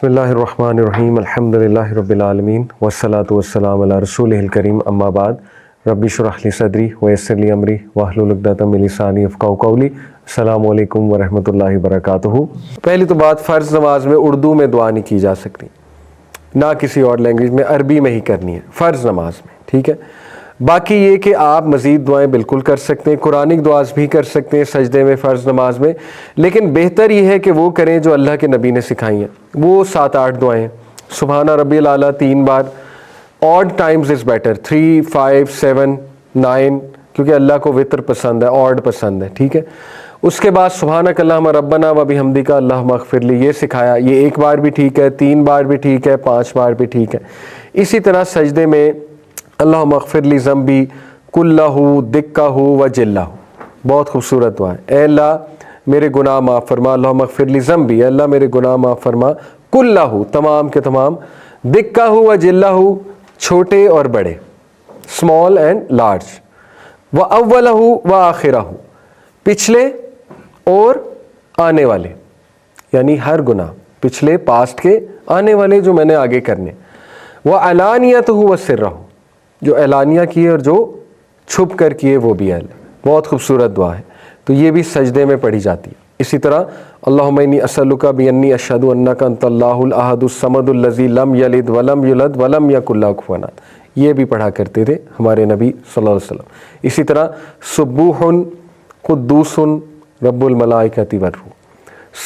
بسم اللہ الرحمن الرحیم الحمد للہ رب العالمین والصلاة والسلام علی رسولہ الکریم اما بعد رب اشرح لی صدری ویسر لی امری واحلل عقدۃ من لسانی یفقہوا قولی۔ السلام علیکم ورحمۃ اللہ وبرکاتہ۔ پہلی تو بات، فرض نماز میں اردو میں دعا نہیں کی جا سکتی، نہ کسی اور لینگویج میں، عربی میں ہی کرنی ہے فرض نماز میں، ٹھیک ہے۔ باقی یہ کہ آپ مزید دعائیں بالکل کر سکتے ہیں، قرآنک دعاز بھی کر سکتے ہیں سجدے میں فرض نماز میں، لیکن بہتر یہ ہے کہ وہ کریں جو اللہ کے نبی نے سکھائی ہیں۔ وہ 7-8 دعائیں ہیں۔ سبحان ربی الاعلیٰ 3 بار، آڈ ٹائمز از بیٹر، 3، 5، 7، 9، کیونکہ اللہ کو وطر پسند ہے، آڈ پسند ہے، ٹھیک ہے۔ اس کے بعد سبحانک اللہم ربنا و بحمدک اللہم اغفر لی، یہ سکھایا، یہ 1 بار بھی ٹھیک ہے، 3 بار بھی ٹھیک ہے، 5 بار بھی ٹھیک ہے۔ اسی طرح سجدے میں اللہم اغفر لی ذنبی کلہ دکہ و جلہ، بہت خوبصورت دعا ہے۔ اے اللہ میرے گناہ معاف فرما، اللہم اغفر لی ذنبی، اے اللہ میرے گناہ معاف فرما، کلہ تمام کے تمام، دکہ و جلہ چھوٹے اور بڑے، اسمال اینڈ لارج، و اولہ و آخرہ پچھلے اور آنے والے، یعنی ہر گناہ، پچھلے پاسٹ کے، آنے والے جو میں نے آگے کرنے، و علانیتہ و سرہ، جو اعلانیہ کیے اور جو چھپ کر کیے وہ بھی ہے۔ بہت خوبصورت دعا ہے، تو یہ بھی سجدے میں پڑھی جاتی ہے۔ اسی طرح اللہم انی اسألک بانی اشہد انک انت اللہ الاحد الصمد الذی لم یلد ولم یولد ولم یکن لہ کفوا احد، یہ بھی پڑھا کرتے تھے ہمارے نبی صلی اللہ علیہ وسلم۔ اسی طرح سبوح قدوس رب الملائکۃ والروح،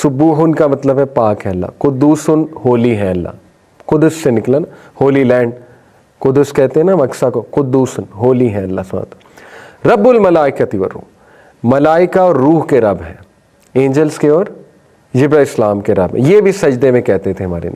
سبوح کا مطلب ہے پاک ہے اللہ، قدوس ہولی ہے اللہ، قدس سے نکلا نا، ہولی لینڈ، قدس کہتے ہیں نا مقصد کو، قدوس ہولی ہے اللہ سبحانہ۔ رب الملائکۃ والروح، ملائکہ اور روح کے رب ہیں، اینجلز کے اور جبرائیل اسلام کے رب ہیں۔ یہ بھی سجدے میں کہتے تھے ہمارے،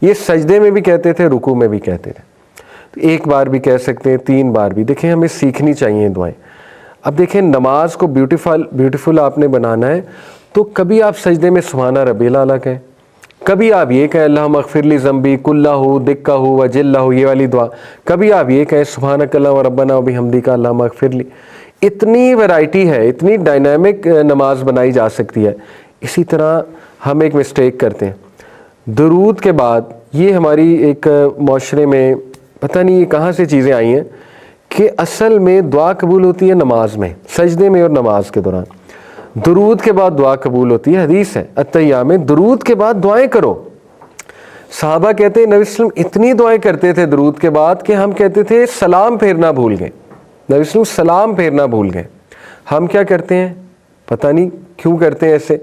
یہ سجدے میں بھی کہتے تھے، رکوع میں بھی کہتے تھے، تو 1 بار بھی کہہ سکتے ہیں، 3 بار بھی۔ دیکھیں ہمیں سیکھنی چاہیے دعائیں۔ اب دیکھیں نماز کو بیوٹیفل آپ نے بنانا ہے، تو کبھی آپ سجدے میں سبحان ربی الاعلیٰ کہیں، کبھی آپ یہ کہیں اللہم اغفر لی ذنبی کلہ دکہ و جلہ، یہ والی دعا، کبھی آپ یہ کہیں سبحانک اللہم ربنا و بحمدک اللہم اغفر لی۔ اتنی ویرائٹی ہے، اتنی ڈائنامک نماز بنائی جا سکتی ہے۔ اسی طرح ہم ایک مسٹیک کرتے ہیں درود کے بعد، یہ ہماری ایک معاشرے میں پتہ نہیں یہ کہاں سے چیزیں آئی ہیں کہ اصل میں دعا قبول ہوتی ہے نماز میں، سجدے میں اور نماز کے دوران، درود کے بعد دعا قبول ہوتی ہے۔ حدیث ہے اتحیہ میں درود کے بعد دعائیں کرو۔ صحابہ کہتے ہیں نبی صلی اللہ علیہ وسلم اتنی دعائیں کرتے تھے درود کے بعد کہ ہم کہتے تھے سلام پھیرنا بھول گئے، نبی صلی اللہ علیہ وسلم سلام پھیرنا بھول گئے۔ ہم کیا کرتے ہیں، پتہ نہیں کیوں کرتے ہیں ایسے،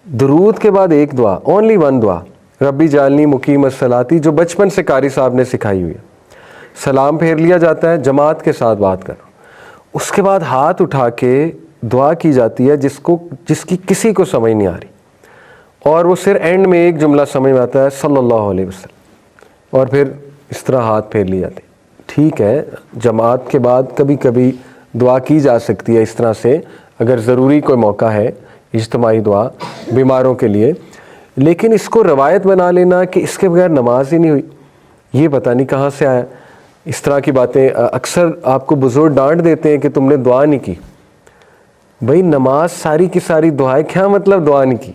درود کے بعد ایک دعا، اونلی 1 دعا، ربی جعلنی مقیم الصلاۃ، جو بچپن سے قاری صاحب نے سکھائی ہوئی ہے، سلام پھیر لیا جاتا ہے، جماعت کے ساتھ بات کرو، اس کے بعد ہاتھ اٹھا کے دعا کی جاتی ہے جس کی کسی کو سمجھ نہیں آ رہی، اور وہ صرف اینڈ میں ایک جملہ سمجھ میں آتا ہے صلی اللہ علیہ وسلم، اور پھر اس طرح ہاتھ پھیر لیے جاتے ہیں۔ ٹھیک ہے، جماعت کے بعد کبھی کبھی دعا کی جا سکتی ہے اس طرح سے، اگر ضروری کوئی موقع ہے اجتماعی دعا بیماروں کے لیے، لیکن اس کو روایت بنا لینا کہ اس کے بغیر نماز ہی نہیں ہوئی، یہ پتہ نہیں کہاں سے آیا۔ اس طرح کی باتیں اکثر آپ کو بزرگ ڈانٹ دیتے ہیں کہ تم نے دعا نہیں کی۔ بھائی نماز ساری کی ساری دعائیں، کیا مطلب دعا نہیں کی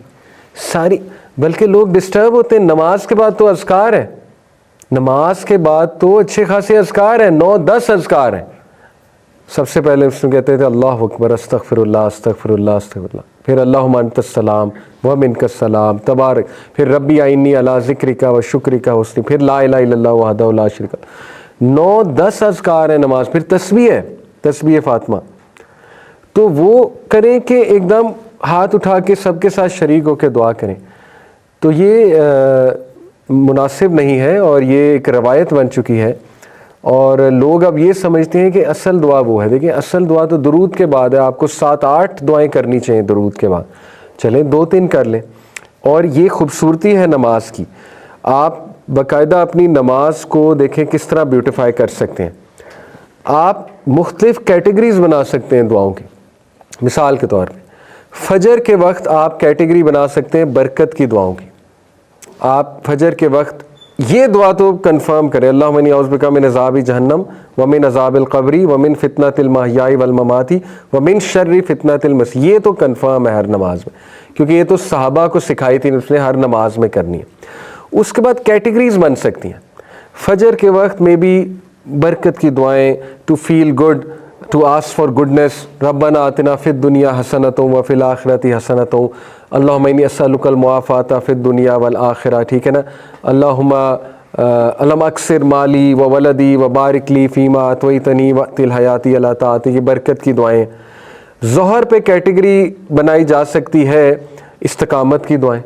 ساری؟ بلکہ لوگ ڈسٹرب ہوتے ہیں، نماز کے بعد تو اذکار ہے، نماز کے بعد تو اچھے خاصے اذکار ہیں، 9-10 اذکار ہیں۔ سب سے پہلے اس میں کہتے تھے اللہ اکبر، استغفر اللہ استغفر اللہ استغفر اللہ، پھر اللہم انت السلام و منک السلام تبارک، پھر ربی اعنی علی ذکرک و شکرک و حسن، پھر لا الہ الا اللہ وحدہ لا شریک لہ، 9-10 اذکار ہیں نماز، پھر تسبیح ہے، تسبیح فاطمہ، تو وہ کریں کہ ایک دم ہاتھ اٹھا کے سب کے ساتھ شریک ہو کے دعا کریں، تو یہ مناسب نہیں ہے، اور یہ ایک روایت بن چکی ہے، اور لوگ اب یہ سمجھتے ہیں کہ اصل دعا وہ ہے۔ دیکھیں اصل دعا تو درود کے بعد ہے، آپ کو 7-8 دعائیں کرنی چاہیے درود کے بعد، چلیں 2-3 کر لیں، اور یہ خوبصورتی ہے نماز کی۔ آپ باقاعدہ اپنی نماز کو دیکھیں کس طرح بیوٹیفائی کر سکتے ہیں، آپ مختلف کیٹیگریز بنا سکتے ہیں دعاؤں کی۔ مثال کے طور پہ فجر کے وقت آپ کیٹیگری بنا سکتے ہیں برکت کی دعاؤں کی، آپ فجر کے وقت یہ دعا تو کنفرم کرے، اللہم انی اعوذ بک من عذاب جہنم ومن عذاب القبر ومن فتنۃ المحیاء والممات ومن شر فتنۃ المسیح، یہ تو کنفرم ہے ہر نماز میں، کیونکہ یہ تو صحابہ کو سکھائی تھی، اس نے ہر نماز میں کرنی ہے۔ اس کے بعد کیٹیگریز بن سکتی ہیں، فجر کے وقت میں بھی برکت کی دعائیں، to feel good, to ask for goodness, ربنا آتنا فی الدنیا حسنۃ وفی الآخرۃ حسنۃ، اللہم انی اسألک المعافاۃ فی الدنیا والآخرہ، ٹھیک ہے نا، اللہم اکثر مالی و ولدی و بارک لی فیما اعطیتنی وقت الحیاتی علی طاعتک، یہ برکت کی دعائیں۔ ظہر پہ کیٹیگری بنائی جا سکتی ہے استقامت کی دعائیں،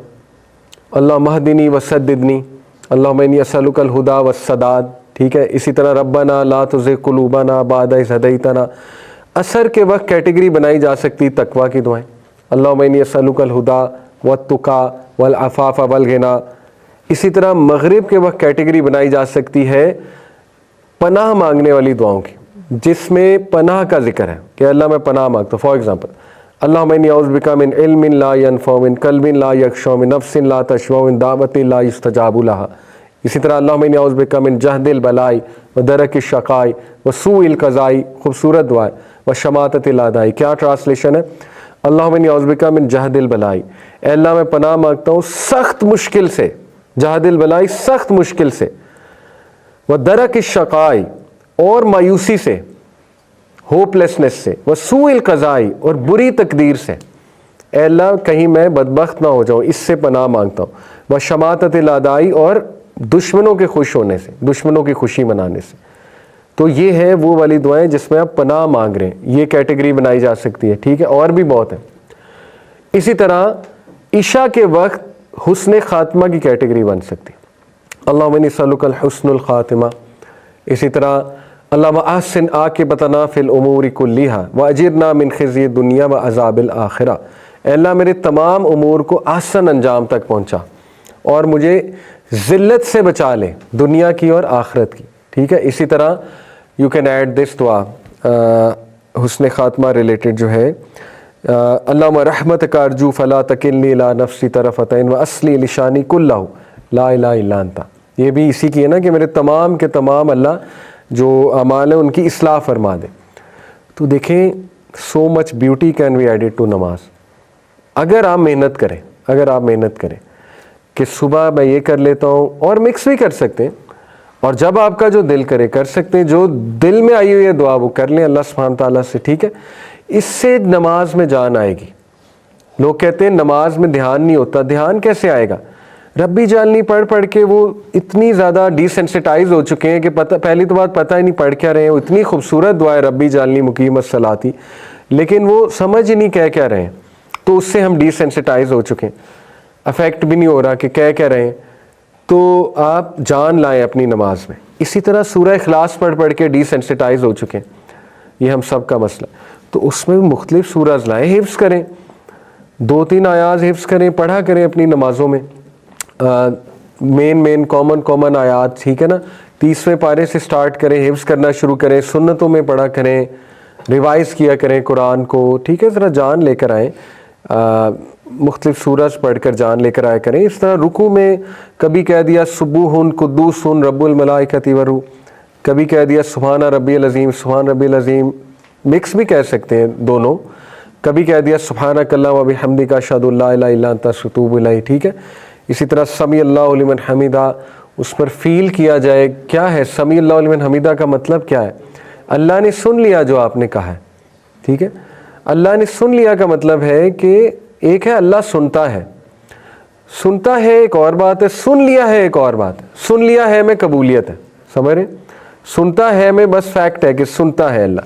اللہم اہدنی وسددنی، اللہم انی اسألک الہدی والسداد، ٹھیک ہے، اسی طرح ربنا لا تزغ قلوبنا بعد اذ ہدیتنا۔ عصر کے وقت کیٹیگری بنائی جا سکتی تقوی کی دعائیں، اللہم انی اسألک الہدی والتقی والعفاف والغنی۔ اسی طرح مغرب کے وقت کیٹیگری بنائی جا سکتی ہے پناہ مانگنے والی دعاؤں کی، جس میں پناہ کا ذکر ہے کہ اللہ میں پناہ مانگتا ہوں، فار ایگزامپل اللہم انی اعوذ بک من علم لا ینفع، من قلب لا یخشع، من نفس لا تشبع، من دعوت لا یستجاب لہا۔ اسی طرح اللہم انی اعوذ بک من جہد البلاء ودرک الشقاء وسوء القضاء، خوبصورت دعا ہے، وشماتۃ الاعداء۔ کیا ٹرانسلیشن ہے؟ اللہم انی اعوذ بک من جہد البلاء، اے اللہ میں پناہ مانگتا ہوں سخت مشکل سے، جہد البلاء سخت مشکل سے، ودرک الشقاء اور مایوسی سے، ہوپ لیسنس سے، وسوء القضاء اور بری تقدیر سے، اے اللہ کہیں میں بدبخت نہ ہو جاؤں، اس سے پناہ مانگتا ہوں، وشماتۃ الاعداء اور دشمنوں کے خوش ہونے سے، دشمنوں کی خوشی منانے سے۔ تو یہ ہے وہ والی دعائیں جس میں آپ پناہ مانگ رہے ہیں، یہ کیٹیگری بنائی جا سکتی ہے، ٹھیک ہے، اور بھی بہت ہے۔ اسی طرح عشاء کے وقت حسن خاتمہ کی کیٹیگری بن سکتی، اللہم انی اسألک الحسن الخاتمہ۔ اسی طرح اللہم احسن عاقبتنا فی الامور کلہا واجرنا من خزی الدنیا وعذاب الآخرہ، اے اللہ میرے تمام امور کو احسن انجام تک پہنچا اور مجھے ذلت سے بچا لے، دنیا کی اور آخرت کی، ٹھیک ہے۔ اسی طرح یو کین ایڈ دس دعا حسن خاتمہ ریلیٹڈ جو ہے، اللہم رحمتک ارجو فلا تکلنی الی نفسی طرفۃ عین واصلح لشانی کلہ لا الہ الا انت، یہ بھی اسی کی ہے نا کہ میرے تمام کے تمام اللہ جو اعمال ہیں ان کی اصلاح فرما دے۔ تو دیکھیں so much beauty can be added to نماز، اگر آپ محنت کریں، اگر آپ محنت کریں کہ صبح میں یہ کر لیتا ہوں، اور مکس بھی کر سکتے ہیں، اور جب آپ کا جو دل کرے کر سکتے ہیں، جو دل میں آئی ہوئی ہے دعا وہ کر لیں اللہ سبحانہ تعالیٰ سے، ٹھیک ہے۔ اس سے نماز میں جان آئے گی۔ لوگ کہتے ہیں نماز میں دھیان نہیں ہوتا، دھیان کیسے آئے گا؟ ربی جالنی پڑھ پڑھ کے وہ اتنی زیادہ ڈی سینسٹائز ہو چکے ہیں کہ پہلی تو بات پتہ ہی نہیں پڑھ کیا رہے ہیں، اتنی خوبصورت دعا ہے ربی جالنی مقیم الصلاۃ، لیکن وہ سمجھ ہی نہیں کہہ کیا رہے ہیں، تو اس سے ہم ڈی سینسٹائز ہو چکے ہیں، افیکٹ بھی نہیں ہو رہا کہ کہہ کیا رہے ہیں۔ تو آپ جان لائیں اپنی نماز میں۔ اسی طرح سورہ اخلاص پڑھ پڑھ کے ڈی سینسٹائز ہو چکے ہیں، یہ ہم سب کا مسئلہ، تو اس میں مختلف سورج لائیں، حفظ کریں، 2-3 آیات حفظ کریں، پڑھا کریں اپنی نمازوں میں، مین کامن آیات، ٹھیک ہے نا۔ 30ویں پارے سے سٹارٹ کریں، حفظ کرنا شروع کریں، سنتوں میں پڑھا کریں، ریوائز کیا کریں قرآن کو، ٹھیک ہے، ذرا جان لے کر آئیں، مختلف سورج پڑھ کر جان لے کر آیا کریں۔ اس طرح رکوع میں کبھی کہہ دیا سبوح قدوس رب الملائکۃ والروح، کبھی کہہ دیا سبحان ربی العظیم، سبحان ربی العظیم، مکس بھی کہہ سکتے ہیں دونوں، کبھی کہہ دیا سبحانک اللہم وبحمدک اشہد ان لا الہ الا انت اتوب الیک، ٹھیک ہے۔ اسی طرح سمیع اللہ لمن حمیدہ، اس پر فیل کیا جائے کیا ہے سمیع اللہ لمن حمیدہ کا مطلب کیا ہے؟ اللہ نے سن لیا جو آپ نے کہا ہے، ٹھیک ہے۔ اللہ نے سن لیا کا مطلب ہے کہ ایک ہے اللہ سنتا ہے، سنتا ہے ایک اور بات ہے، سن لیا ہے ایک اور بات ہے۔ سن لیا ہے میں قبولیت ہے، سمجھ رہے؟ سنتا ہے میں بس فیکٹ ہے کہ سنتا ہے اللہ،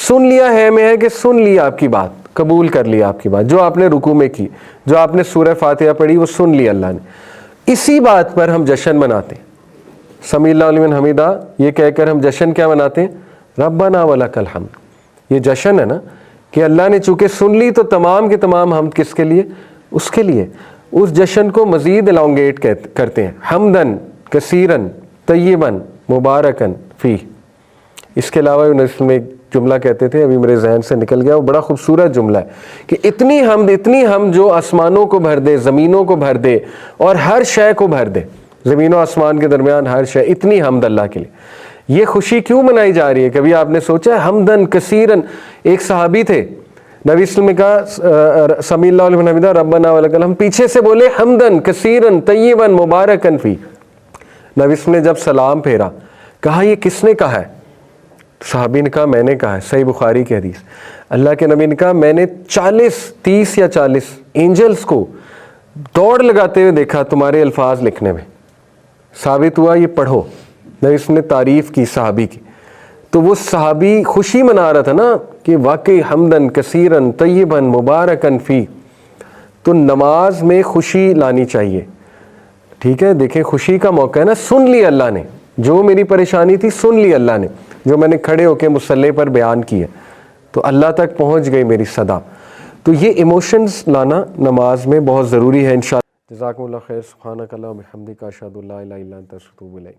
سن لیا ہے میں ہے کہ سن لیا آپ کی بات، قبول کر لیا آپ کی بات، جو آپ نے رکوع میں کی، جو آپ نے سورہ فاتحہ پڑھی وہ سن لیا اللہ نے۔ اسی بات پر ہم جشن مناتے ہیں، سمیع اللہ لمن حمیدہ یہ کہہ کر ہم جشن کیا مناتے ہیں؟ ربنا ولک الحمد، یہ جشن ہے نا کہ اللہ نے چونکہ سن لی تو تمام کے تمام حمد کس کے لیے؟ اس کے لیے۔ اس جشن کو مزید الانگیٹ کرتے ہیں، حمدن کثیرن طیبن مبارکن فی۔ اس کے علاوہ اس میں ایک جملہ کہتے تھے، ابھی میرے ذہن سے نکل گیا، وہ بڑا خوبصورت جملہ ہے کہ اتنی حمد جو آسمانوں کو بھر دے، زمینوں کو بھر دے اور ہر شے کو بھر دے، زمین و آسمان کے درمیان ہر شے، اتنی حمد اللہ کے لیے. یہ خوشی کیوں منائی جا رہی ہے؟ کبھی آپ نے سوچا ہے؟ حمدن کثیرن. ایک صحابی تھے، نبی صلی اللہ علیہ وسلم نے کہا سمی اللہ لمن حمدہ ربنا ولک الحمد، پیچھے سے بولے حمدن کثیرن طیبا مبارکن فی. نبی صلی اللہ علیہ وسلم نے جب سلام پھیرا کہا یہ کس نے کہا ہے؟ صحابی نے کہا میں نے کہا ہے. صحیح بخاری کی حدیث. اللہ کے نبی نے کہا میں نے 30 یا 40 اینجلز کو دوڑ لگاتے ہوئے دیکھا تمہارے الفاظ لکھنے میں. ثابت ہوا یہ پڑھو. نبی اس نے تعریف کی صحابی کی، تو وہ صحابی خوشی منا رہا تھا نا کہ واقعی حمدن کثیرن طیبا مبارکن فی. تو نماز میں خوشی لانی چاہیے. ٹھیک ہے، دیکھیں خوشی کا موقع ہے نا. سن لی اللہ نے جو میری پریشانی تھی، سن لی اللہ نے جو میں نے کھڑے ہو کے مصلی پر بیان کی ہے، تو اللہ تک پہنچ گئی میری صدا. تو یہ ایموشنز لانا نماز میں بہت ضروری ہے انشاءاللہ. جزاکم اللہ خیر. سبحانک اللہم وبحمدک اشہد ان لا الہ الا انت استغفرک و اتوب الیک.